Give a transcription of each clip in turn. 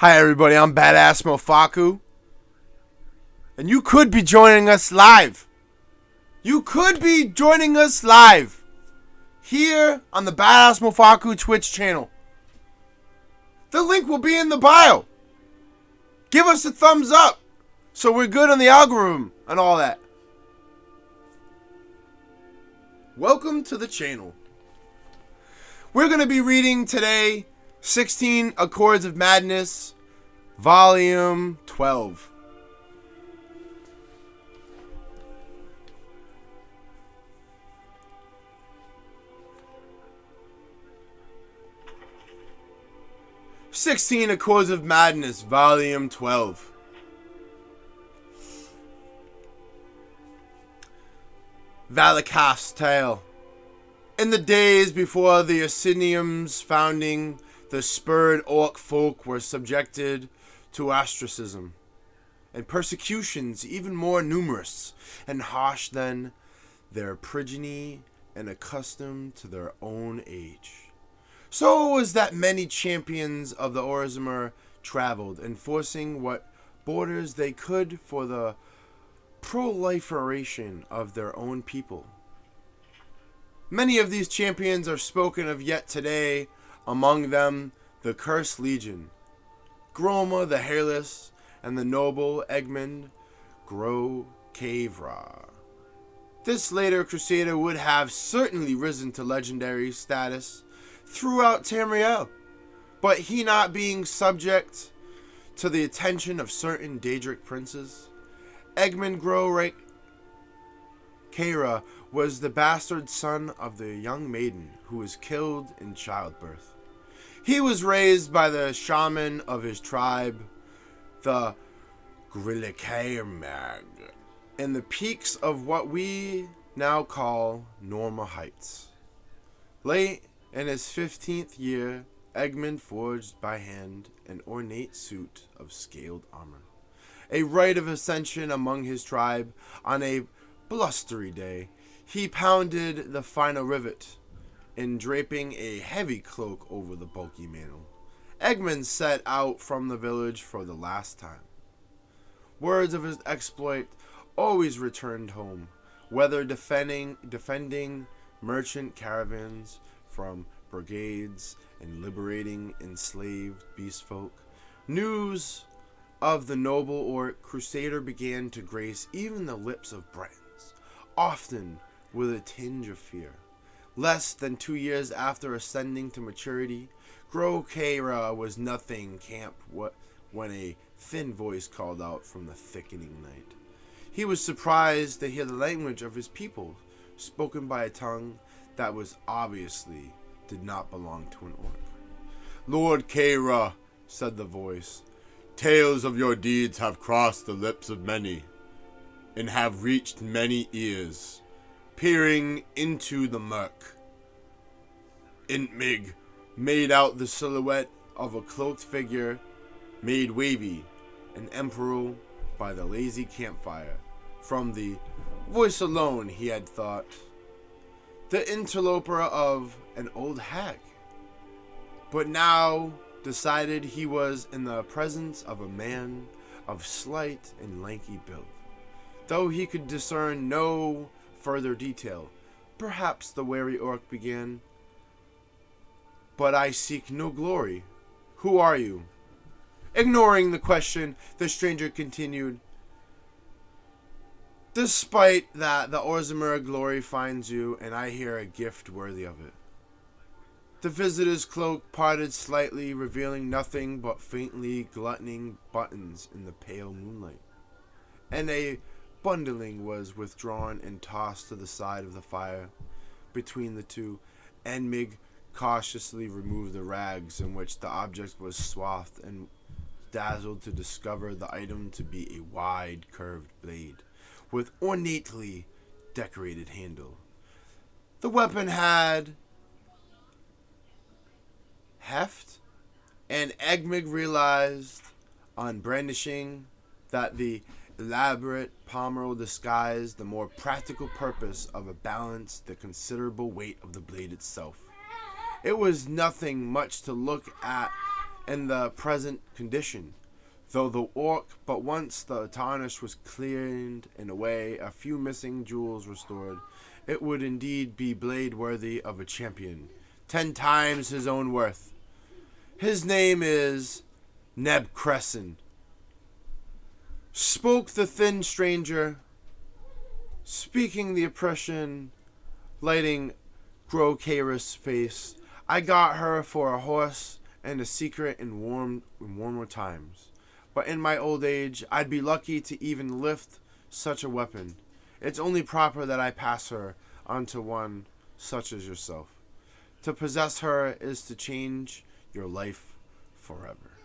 Hi everybody, I'm Badass Mofaku. And you could be joining us live. You could be joining us live here on the Badass Mofaku Twitch channel. The link will be in the bio. Give us a thumbs up so we're good on the algorithm and all that. Welcome to the channel. We're going to be reading today 16 Accords of Madness, Volume 12. "16 Accords of Madness, Volume 12. Valakaf's Tale. In the days before the Asinium's founding, the spurred orc folk were subjected to ostracism and persecutions even more numerous and harsh than their progeny and accustomed to their own age. So it was that many champions of the Orzamer traveled, enforcing what borders they could for the proliferation of their own people. Many of these champions are spoken of yet today, among them the Cursed Legion, Groma the Hairless, and the noble Egmund Grokavra. This later crusader would have certainly risen to legendary status throughout Tamriel, but he not being subject to the attention of certain Daedric princes. Egmund Grokavra was the bastard son of the young maiden who was killed in childbirth. He was raised by the shaman of his tribe, the Grillikairmag, in the peaks of what we now call Norma Heights. Late in his 15th year, Egmund forged by hand an ornate suit of scaled armor, a rite of ascension among his tribe. On a blustery day, he pounded the final rivet in draping a heavy cloak over the bulky mantle. Egmund set out from the village for the last time. Words of his exploit always returned home, whether defending merchant caravans from brigades and liberating enslaved beastfolk. News of the noble orc crusader began to grace even the lips of Bretons, often with a tinge of fear. Less than 2 years after ascending to maturity, Grokavra was nothing camp when a thin voice called out from the thickening night. He was surprised to hear the language of his people, spoken by a tongue that was obviously did not belong to an orc. "Lord Kara," said the voice, "tales of your deeds have crossed the lips of many, and have reached many ears. Peering into the murk, Intmig made out the silhouette of a cloaked figure, made wavy and emperor by the lazy campfire. From the voice alone he had thought the interloper of an old hag, but now decided he was in the presence of a man of slight and lanky build, though he could discern no further detail. Perhaps the wary orc began, "But I seek no glory. Who are you?" Ignoring the question, the stranger continued, "Despite that, the Orzamer glory finds you, and I hear a gift worthy of it." The visitor's cloak parted slightly, revealing nothing but faintly glistening buttons in the pale moonlight, and a bundling was withdrawn and tossed to the side of the fire. Between the two, Enmig cautiously removed the rags in which the object was swathed and dazzled to discover the item to be a wide, curved blade with ornately decorated handle. The weapon had heft, and Egmig realized on brandishing that the elaborate pommel disguised the more practical purpose of a balance the considerable weight of the blade itself. It was nothing much to look at in the present condition, though the orc, but once the tarnish was cleared and away, a few missing jewels restored, it would indeed be blade worthy of a champion, 10 times his own worth. His name is Neb Crescent, spoke the thin stranger, speaking the oppression, lighting Grocaris' face. I got her for a horse and a secret in warmer times. But in my old age, I'd be lucky to even lift such a weapon. It's only proper that I pass her on to one such as yourself. To possess her is to change your life forever.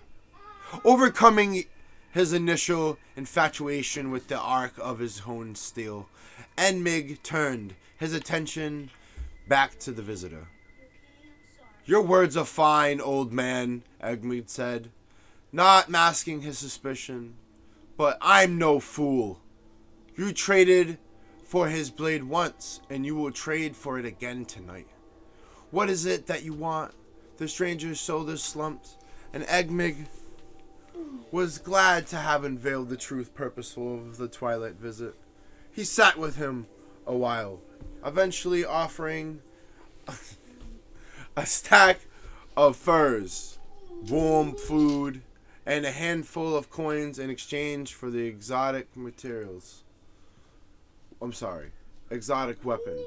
Overcoming his initial infatuation with the arc of his own steel, Enmig turned his attention back to the visitor. Your words are fine, old man, Enmig said, not masking his suspicion. But I'm no fool. You traded for his blade once, and you will trade for it again tonight. What is it that you want? The stranger's shoulders slumped, and Enmig was glad to have unveiled the truth purposeful of the twilight visit. He sat with him a while, eventually offering a stack of furs, warm food, and a handful of coins in exchange for the exotic weapon.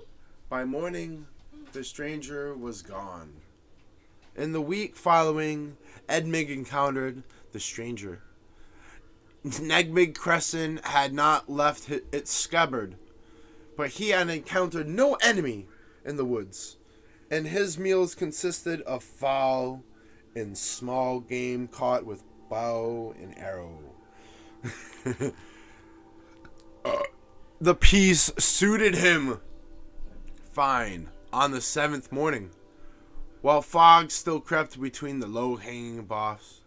By morning, the stranger was gone. In the week following, Enmig encountered the stranger. Neb Crescent had not left its scabbard, but he had encountered no enemy in the woods, and his meals consisted of fowl and small game caught with bow and arrow. The peace suited him fine on the 7th morning. While fog still crept between the low-hanging boughs,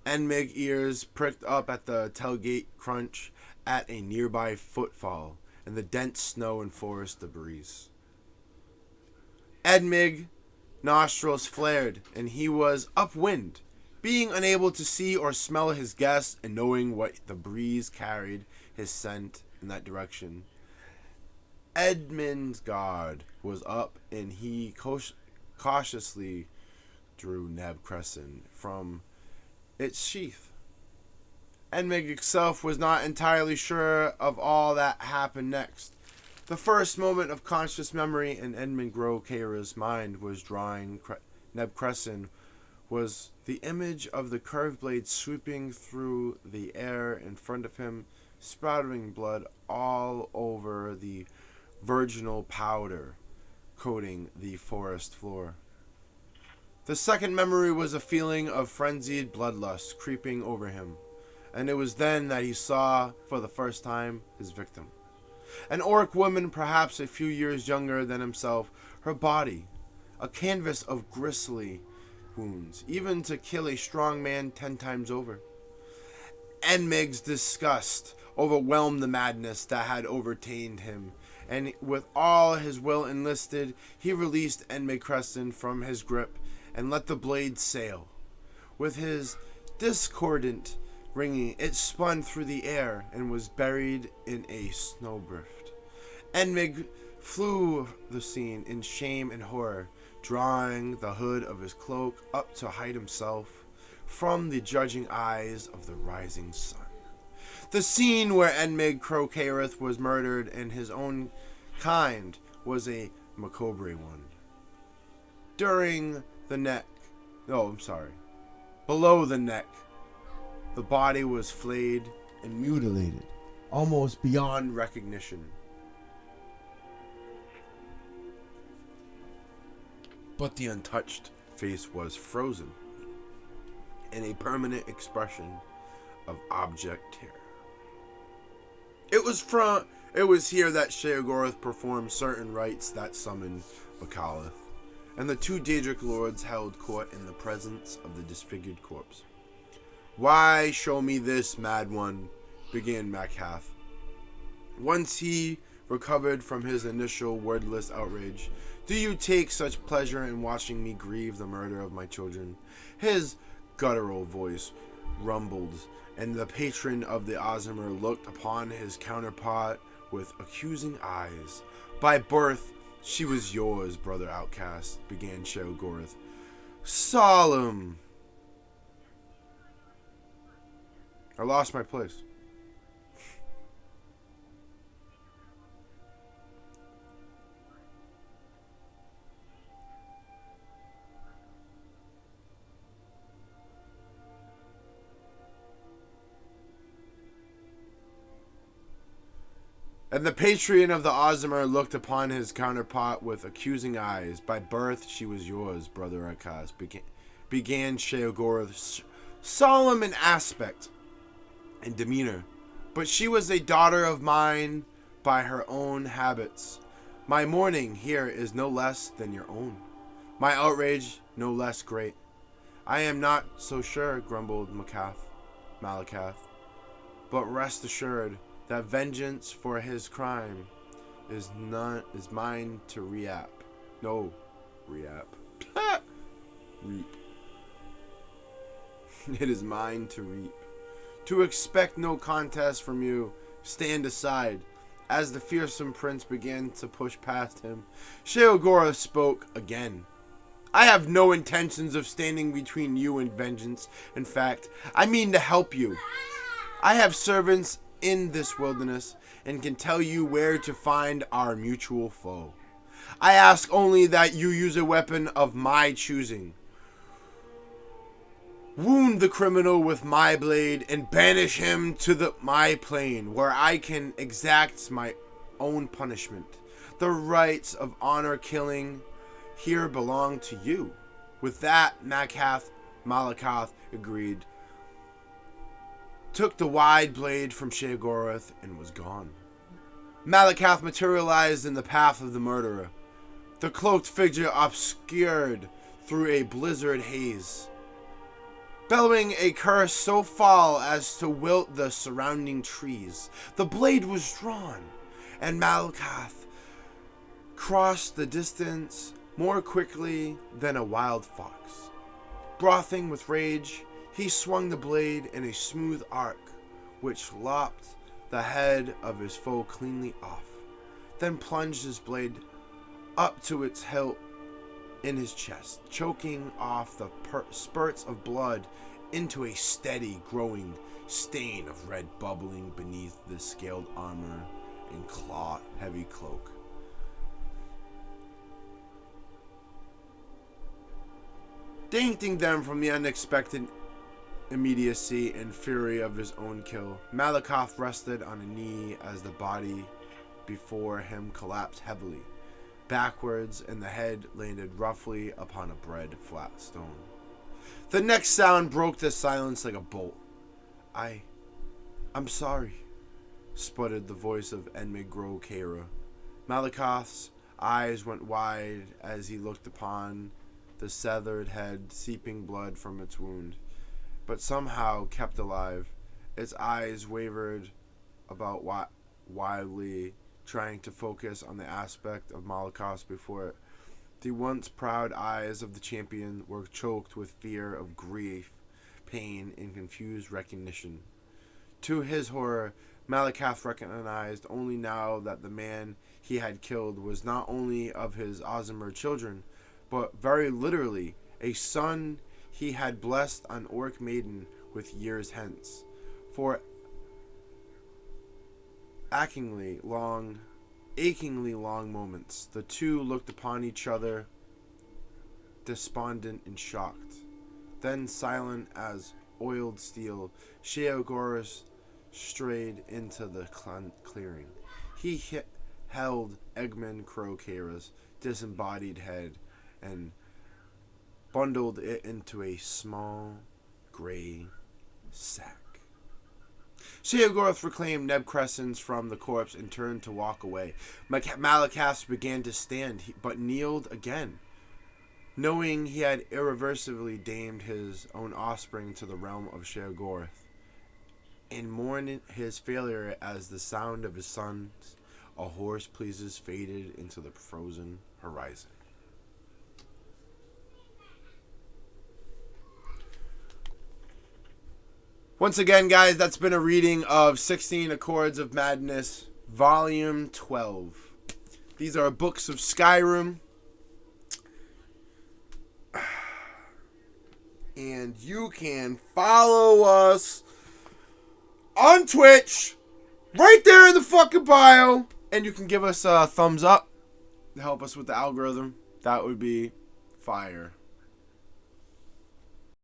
Enmig ears pricked up at the tailgate crunch at a nearby footfall in the dense snow and forest debris. Enmig nostrils flared, and he was upwind, being unable to see or smell his guest, and knowing what the breeze carried his scent in that direction. Edmund's guard was up, and he cautiously drew Neb Crescent from its sheath. Enmig himself was not entirely sure of all that happened next. The first moment of conscious memory in Edmund Grocaris' mind was drawing Neb Crescent was the image of the curved blade sweeping through the air in front of him, spouting blood all over the virginal powder coating the forest floor. The second memory was a feeling of frenzied bloodlust creeping over him, and it was then that he saw, for the first time, his victim. An orc woman, perhaps a few years younger than himself, her body, a canvas of grisly wounds, even to kill a strong man 10 times over. Enmig's disgust overwhelmed the madness that had overtaken him, and with all his will enlisted, he released Neb Crescent from his grip and let the blade sail. With his discordant ringing, it spun through the air and was buried in a snowdrift. Enmig flew the scene in shame and horror, drawing the hood of his cloak up to hide himself from the judging eyes of the rising sun. The scene where Enmig Crocareth was murdered and his own kind was a macabre one. Below the neck, the body was flayed and mutilated, almost beyond recognition. But the untouched face was frozen in a permanent expression of abject terror. It was here that Sheogorath performed certain rites that summoned Bakalith, and the two Daedric lords held court in the presence of the disfigured corpse. "Why show me this, mad one?" began Machath. Once he recovered from his initial wordless outrage, "Do you take such pleasure in watching me grieve the murder of my children?" His guttural voice rumbled, and the patron of the Ozmer looked upon his counterpart with accusing eyes. By birth, she was yours, brother outcast, began Sheogorath. Solemn! I lost my place. And the patron of the Ozmer looked upon his counterpart with accusing eyes. By birth, she was yours, brother Arcas, began Sheogorath, solemn in aspect and demeanor. But she was a daughter of mine by her own habits. My mourning here is no less than your own. My outrage no less great. I am not so sure, grumbled Malakath, but rest assured that vengeance for his crime is mine to reap. No, reap. Reap. It is mine to reap. To expect no contest from you, stand aside. As the fearsome prince began to push past him, Sheogorath spoke again. I have no intentions of standing between you and vengeance. In fact, I mean to help you. I have servants in this wilderness and can tell you where to find our mutual foe. I ask only that you use a weapon of my choosing. Wound the criminal with my blade and banish him to my plane, where I can exact my own punishment. The rights of honor killing here belong to you. With that, Malakath agreed, took the wide blade from Sheogorath, and was gone. Malakath materialized in the path of the murderer, the cloaked figure obscured through a blizzard haze, bellowing a curse so foul as to wilt the surrounding trees. The blade was drawn, and Malakath crossed the distance more quickly than a wild fox. Brothing with rage, he swung the blade in a smooth arc, which lopped the head of his foe cleanly off, then plunged his blade up to its hilt in his chest, choking off the spurts of blood into a steady growing stain of red bubbling beneath the scaled armor and heavy cloak. Dainting them from the unexpected immediacy and fury of his own kill, Malakath rested on a knee as the body before him collapsed heavily backwards and the head landed roughly upon a flat stone. The next sound broke the silence like a bolt. I'm sorry, sputtered the voice of Enmigro Kara. Malakath's eyes went wide as he looked upon the severed head, seeping blood from its wound, but somehow kept alive. Its eyes wavered about wildly, trying to focus on the aspect of Malakath before it. The once proud eyes of the champion were choked with fear of grief, pain, and confused recognition. To his horror, Malakath recognized only now that the man he had killed was not only of his Ozmer children, but very literally a son he had blessed on Orc Maiden with years hence. For achingly long moments, the two looked upon each other, despondent and shocked. Then, silent as oiled steel, Sheogorath strayed into the clearing. He held Eggman Crowcara's disembodied head and bundled it into a small gray sack. Sheogorath reclaimed Neb Crescents from the corpse and turned to walk away. Malakath began to stand, but kneeled again, knowing he had irreversibly damned his own offspring to the realm of Sheogorath, and mourned his failure as the sound of his sons, a horse pleases, faded into the frozen horizon. Once again, guys, that's been a reading of 16 Accords of Madness, Volume 12. These are books of Skyrim. And you can follow us on Twitch, right there in the fucking bio. And you can give us a thumbs up to help us with the algorithm. That would be fire.